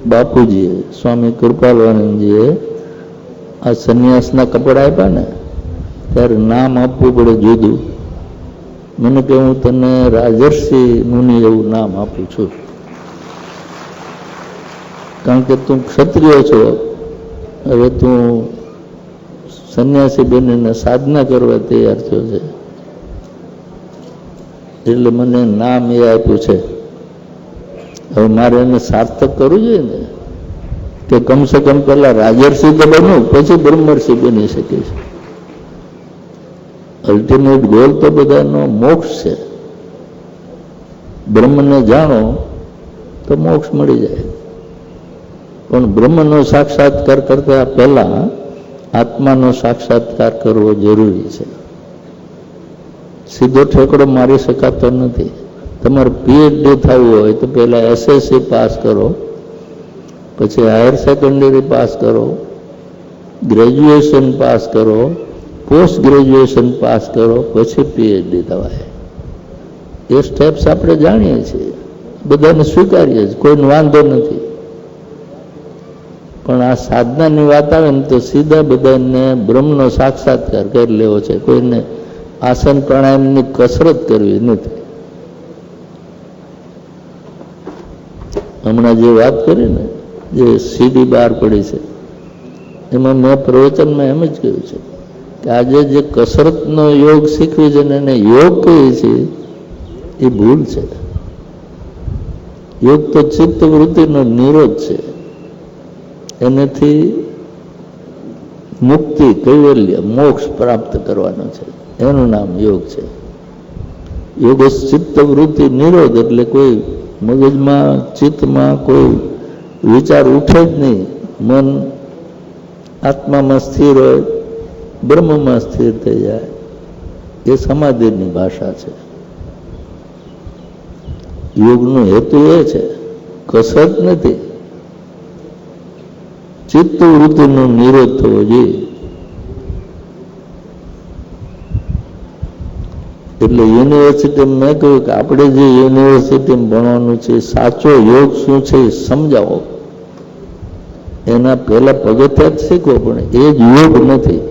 બાપુજીએ સ્વામી કૃપાલવાનંદજીએ આ સંન્યાસના કપડા આપ્યા ને ત્યારે નામ આપવું પડે જુદું. મને કે હું તને રાજર્ષિ મુનિ એવું નામ આપું છું, કારણ કે તું ક્ષત્રિય છો, હવે તું સંન્યાસી બનીને સાધના કરવા તૈયાર થયો છે, એટલે મને નામ એ આપ્યું છે. હવે મારે એને સાર્થક કરવું જોઈએ ને, કે કમસે કમ પહેલા રાજર્ષિ તો બનવું, પછી બ્રહ્મર્ષિ બની શકે છે. અલ્ટિમેટ ગોલ તો બધાનો મોક્ષ છે. બ્રહ્મને જાણો તો મોક્ષ મળી જાય, પણ બ્રહ્મનો સાક્ષાત્કાર કરતા પહેલા આત્માનો સાક્ષાત્કાર કરવો જરૂરી છે. સીધો ઠેકડો મારી શકાતો નથી. તમારે પીએચડી થવું હોય તો પહેલા એસએસસી પાસ કરો, પછી હાયર સેકન્ડરી પાસ કરો, ગ્રેજ્યુએશન પાસ કરો, પોસ્ટ ગ્રેજ્યુએશન પાસ કરો, પછી પીએચડી થવાય. એ સ્ટેપ્સ આપણે જાણીએ છીએ, બધાને સ્વીકારીએ છીએ, કોઈને વાંધો નથી. પણ આ સાધનાની વાત આવે ને તો સીધા બધાને બ્રહ્મનો સાક્ષાત્કાર કરી લેવો છે. કોઈને આસન પ્રાણાયામની કસરત કરવી નથી. હમણાં જે વાત કરી ને, જે સીડી બહાર પડી છે, એમાં મેં પ્રવચનમાં એમ જ કહ્યું છે કે આજે જે કસરતનો યોગ શીખવી છે ને એને યોગ કહીએ છીએ એ ભૂલ છે. યોગ તો ચિત્ત વૃત્તિનો નિરોધ છે. એનાથી મુક્તિ, કૈવલ્ય, મોક્ષ પ્રાપ્ત કરવાનો છે, એનું નામ યોગ છે. યોગ ચિત્ત વૃત્તિ નિરોધ એટલે કોઈ મગજમાં, ચિત્તમાં કોઈ વિચાર ઉઠે જ નહીં. મન આત્મામાં સ્થિર હોય, બ્રહ્મમાં સ્થિર થઈ જાય. એ સમાધિની ભાષા છે. યોગનો હેતુ એ છે, કસરત નથી. ચિત્ત વૃત્તિનો નિરોધ થવો જોઈએ. એટલે યુનિવર્સિટીમાં મેં કહ્યું કે આપણે જે યુનિવર્સિટીમાં ભણવાનું છે, સાચો યોગ શું છે એ સમજાવો. એના પહેલા પગથિયાં જ શીખવો, પણ એ જ યોગ નથી.